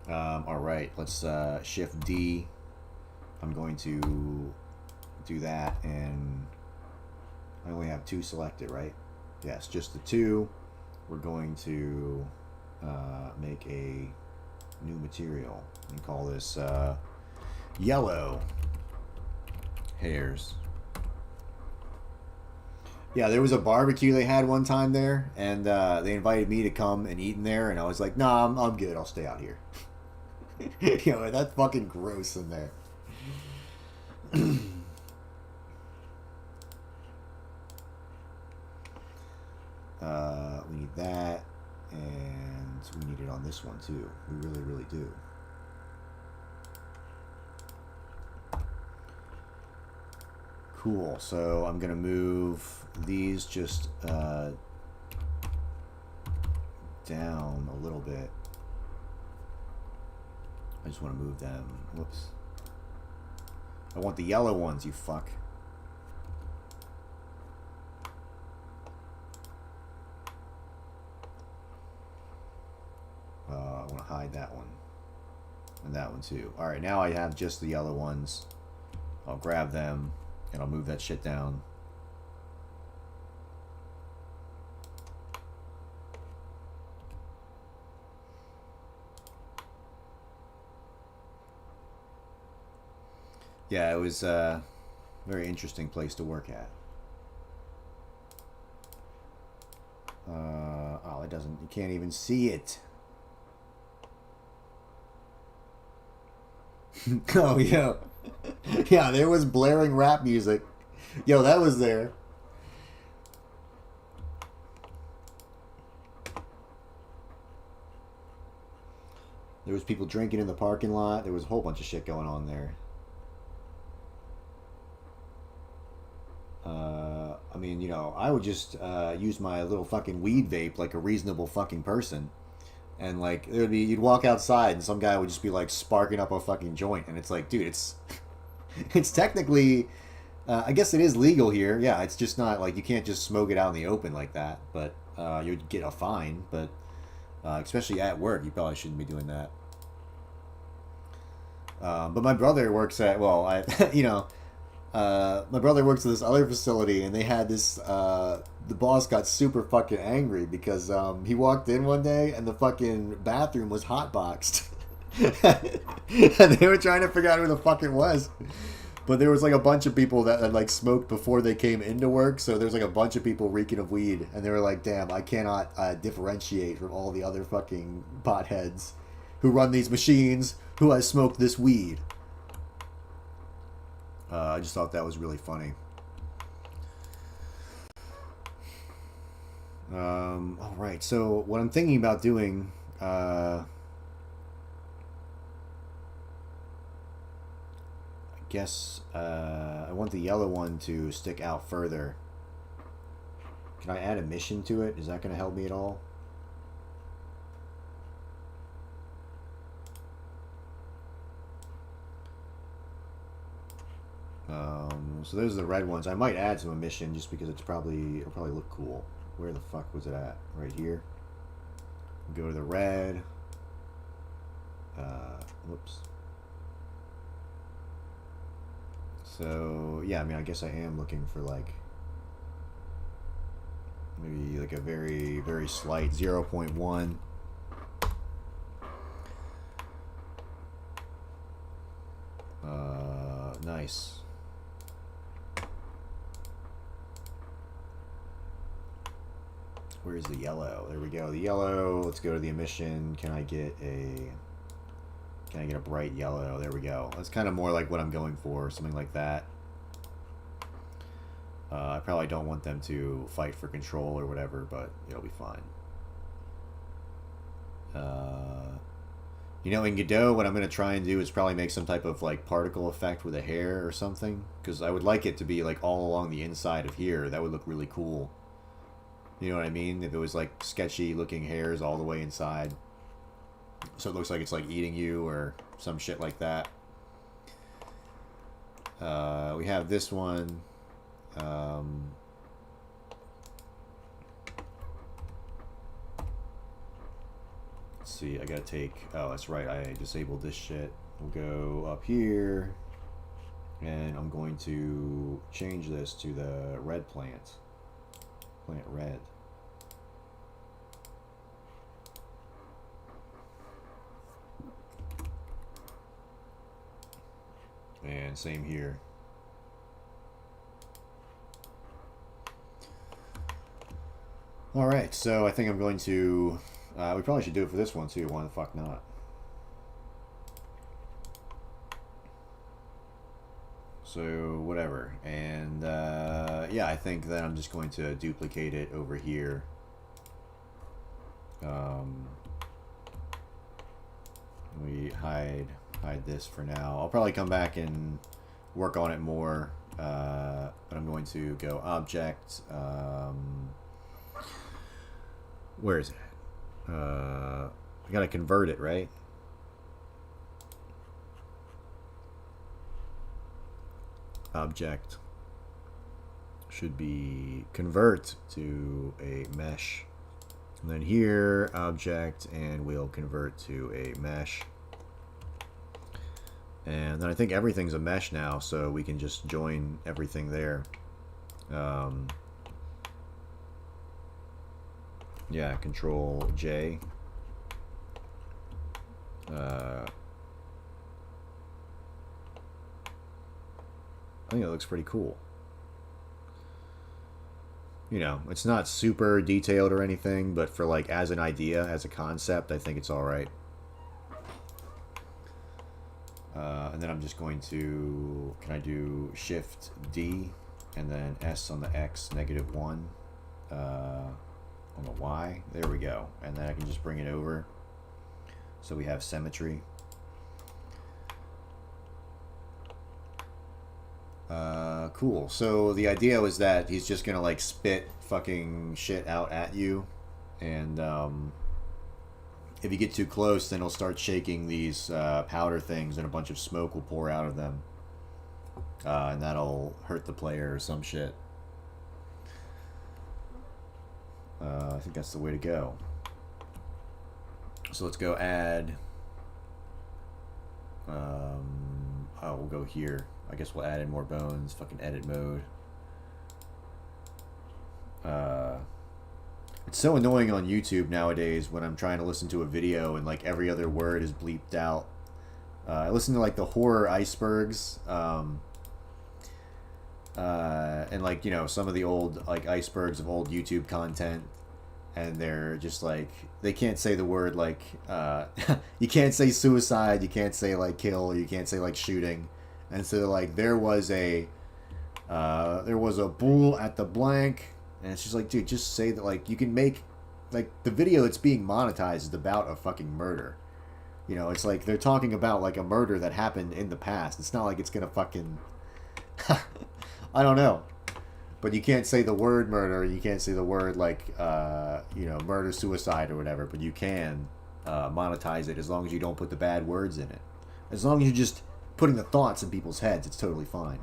Alright, let's shift D. I'm going to do that, and I only have 2 selected, right? Yes, just the 2. We're going to make a new material and call this yellow hairs. Yeah, there was a barbecue they had one time there, and they invited me to come and eat in there, and I was like, nah, I'm good. I'll stay out here. You know, that's fucking gross in there. We need that, and we need it on this one too. We really, really do. Cool, so I'm gonna move these just down a little bit. I just want to move them. Whoops. I want the yellow ones, you fuck. I want to hide that one. And that one too. Alright, now I have just the yellow ones. I'll grab them. And I'll move that shit down. Yeah, it was a very interesting place to work at. Oh, it doesn't, you can't even see it. Oh, yeah. Yeah, there was blaring rap music. Yo, that was there. There was people drinking in the parking lot. There was a whole bunch of shit going on there. I mean, you know, I would just use my little fucking weed vape like a reasonable fucking person. And like, it would be, you'd walk outside and some guy would just be like sparking up a fucking joint. And it's like, dude, it's technically, I guess it is legal here. Yeah, it's just not like, you can't just smoke it out in the open like that. But you'd get a fine. But especially at work, you probably shouldn't be doing that. But my brother works at, well, you know, my brother works at this other facility, and they had this, the boss got super fucking angry because he walked in one day and the fucking bathroom was hotboxed. And they were trying to figure out who the fuck it was. But there was like a bunch of people that had like smoked before they came into work, so there's like a bunch of people reeking of weed, and they were like, damn, I cannot differentiate from all the other fucking potheads who run these machines who has smoked this weed. I just thought that was really funny. All right, so what I'm thinking about doing, I guess I want the yellow one to stick out further. Can I add a mission to it? Is that going to help me at all? So those are the red ones. I might add some emission just because it'll probably look cool. Where the fuck was it at? Right here. Go to the red. Whoops. So, yeah, I mean, I guess I am looking for, like, maybe, like, a very, very slight 0.1. Nice. Where's the yellow? There we go. The yellow. Let's go to the emission. Can I get a bright yellow? There we go. That's kind of more like what I'm going for. Something like that. I probably don't want them to fight for control or whatever, but it'll be fine. You know, in Godot, what I'm going to try and do is probably make some type of, like, particle effect with a hair or something. Because I would like it to be, like, all along the inside of here. That would look really cool. You know what I mean? If it was, like, sketchy looking hairs all the way inside. So it looks like it's, like, eating you or some shit like that. We have this one. Let's see, I gotta take... Oh, that's right, I disabled this shit. We'll go up here. And I'm going to change this to the red plant. Plant red. And same here. Alright, so I think I'm going to... we probably should do it for this one too. Why the fuck not? So, whatever. And, yeah, I think that I'm just going to duplicate it over here. We hide this for now. I'll probably come back and work on it more. But I'm going to go object. Where is it? I gotta convert it, right? Object should be convert to a mesh. And then here, object, and we'll convert to a mesh. And then I think everything's a mesh now, so we can just join everything there. Yeah, Control J. I think it looks pretty cool. You know, it's not super detailed or anything, but for, like, as an idea, as a concept, I think it's alright. And then I'm just going to... Can I do Shift D and then S on the X, -1? On the Y, there we go, and then I can just bring it over so we have symmetry. Cool. So the idea was that he's just gonna, like, spit fucking shit out at you, and if you get too close, then he'll start shaking these powder things, and a bunch of smoke will pour out of them, and that'll hurt the player or some shit. I think that's the way to go. So let's go add... oh, we'll go here. I guess we'll add in more bones. Fucking edit mode. It's so annoying on YouTube nowadays when I'm trying to listen to a video and, like, every other word is bleeped out. I listen to, like, the horror icebergs. And, like, you know, some of the old, like, icebergs of old YouTube content, and they're just, like, they can't say the word, like, you can't say suicide, you can't say, like, kill, you can't say, like, shooting, and so, like, there was a bull at the blank, and it's just like, dude, just say that, like, you can make, like, the video that's being monetized is about a fucking murder. You know, it's like, they're talking about, like, a murder that happened in the past. It's not like it's gonna fucking... I don't know. But you can't say the word murder. You can't say the word, like, you know, murder, suicide, or whatever. But you can monetize it as long as you don't put the bad words in it. As long as you're just putting the thoughts in people's heads, it's totally fine.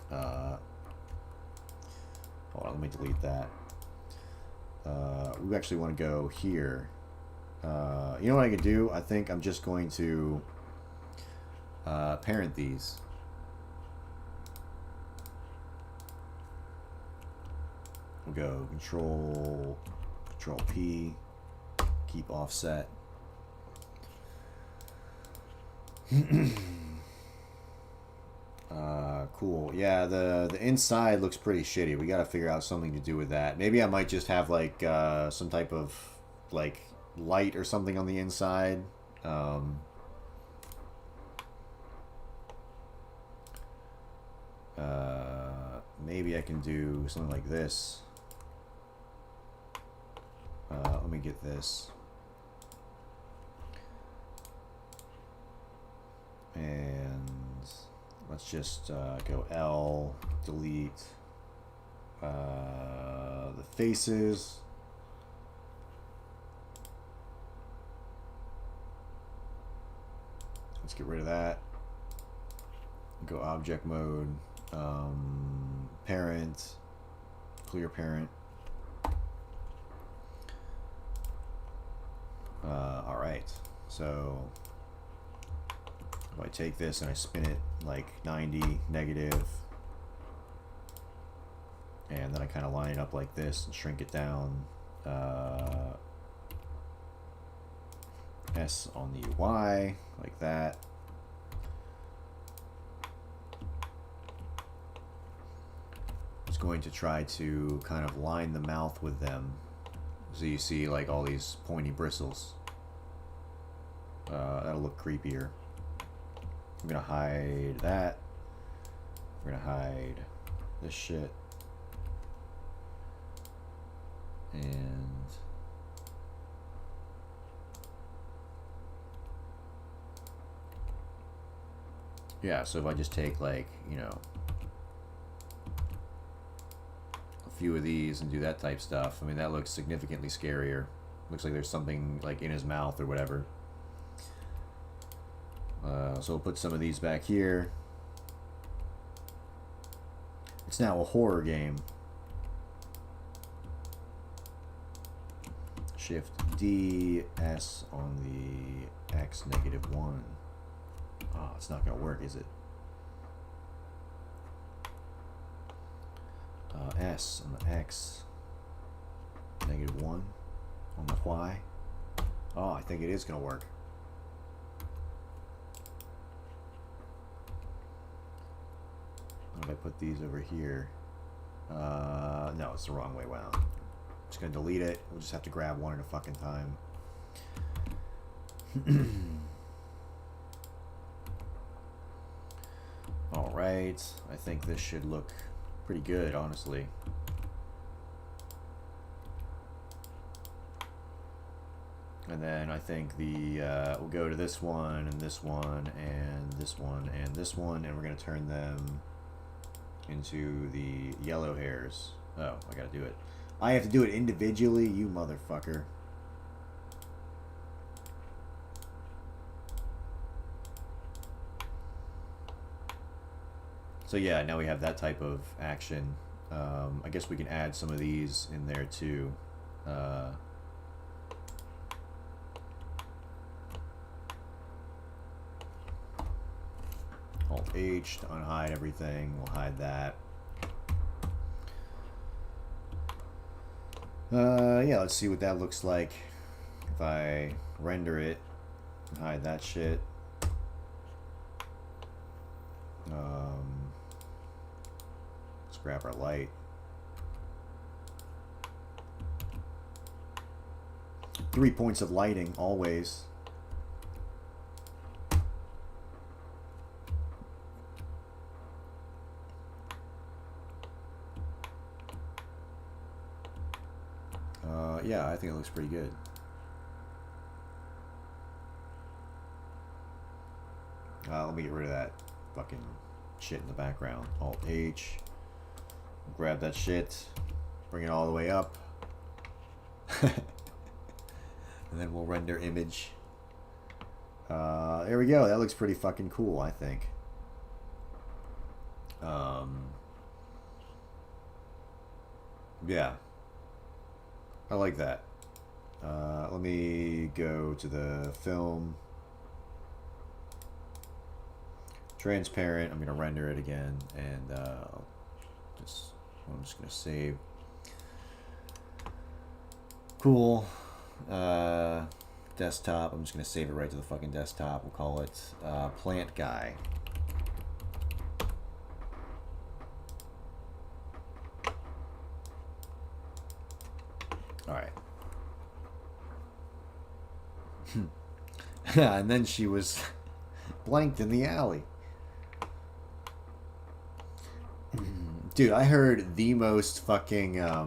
Hold on, let me delete that. We actually want to go here. You know what I could do? I think I'm just going to parent these. We'll go Control P, keep offset. Cool. Yeah, the inside looks pretty shitty. We got to figure out something to do with that. Maybe I might just have like some type of like light or something on the inside. Maybe I can do something like this. Let me get this. And let's just go L, delete the faces. Let's get rid of that. Go object mode, parent, clear parent. All right, so if I take this and I spin it like 90 negative, and then I kind of line it up like this and shrink it down, S on the Y like that. It's going to try to kind of line the mouth with them, so you see like all these pointy bristles. That'll look creepier. I'm gonna hide that. We're gonna hide this shit. And yeah, so if I just take like, you know, a few of these and do that type stuff, I mean, that looks significantly scarier. Looks like there's something like in his mouth or whatever. So we'll put some of these back here. It's now a horror game. Shift D, S on the X -1. Oh, it's not gonna work, is it? S on the X, -1 on the Y. Oh, I think it is gonna work. If I put these over here, no, it's the wrong way around. I'm just gonna delete it. We'll just have to grab one at a fucking time. All right, I think this should look pretty good, honestly. And then I think the we'll go to this one and this one and this one and this one, and we're gonna turn them into the yellow hairs. Oh, I gotta do it. I have to do it individually, you motherfucker. So yeah, now we have that type of action. I guess we can add some of these in there too. Alt H to unhide everything. We'll hide that. Yeah, let's see what that looks like if I render it and hide that shit. Let's grab our light. Three points of lighting always. Yeah, I think it looks pretty good. Let me get rid of that fucking shit in the background. Alt H. Grab that shit. Bring it all the way up. And then we'll render image. There we go. That looks pretty fucking cool, I think. Yeah. I like that. Let me go to the film. Transparent. I'm going to render it again. And I'm just going to save. Cool. Desktop. I'm just going to save it right to the fucking desktop. We'll call it Plant Guy. Alright. And then she was blanked in the alley. Dude, I heard the most fucking, I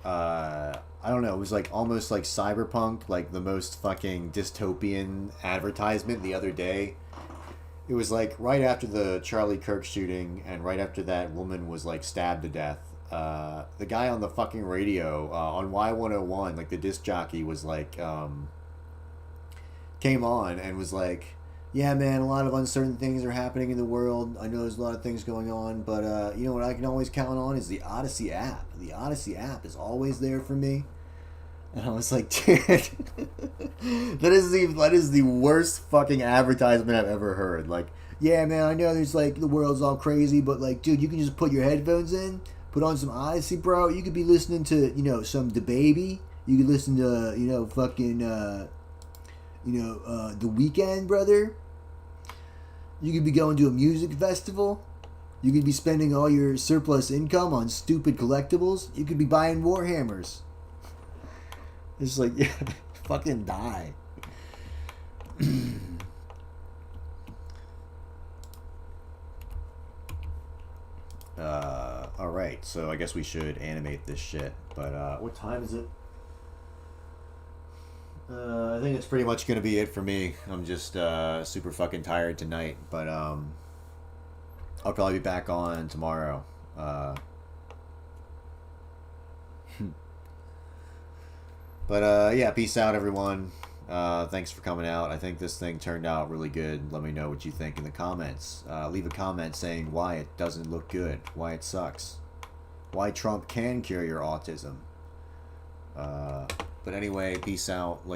don't know, it was like almost like cyberpunk, like the most fucking dystopian advertisement the other day. It was like right after the Charlie Kirk shooting and right after that woman was like stabbed to death. The guy on the fucking radio, on Y101, like the disc jockey was like, came on and was like, yeah, man, a lot of uncertain things are happening in the world. I know there's a lot of things going on, but you know what I can always count on is the Odyssey app. The Odyssey app is always there for me. And I was like, dude, that is the worst fucking advertisement I've ever heard. Like, yeah, man, I know there's like the world's all crazy, but like, dude, you can just put your headphones in, put on some Odyssey, bro. You could be listening to, you know, some DaBaby. You could listen to, you know, fucking, The Weeknd, brother. You could be going to a music festival. You could be spending all your surplus income on stupid collectibles. You could be buying Warhammers. It's like, yeah, fucking die. Alright, so I guess we should animate this shit. But, what time is it? I think it's pretty much going to be it for me. I'm just super fucking tired tonight, but I'll probably be back on tomorrow. But yeah, peace out, everyone. Thanks for coming out. I think this thing turned out really good. Let me know what you think in the comments. Leave a comment saying why it doesn't look good, why it sucks, why Trump can cure your autism. But anyway, peace out.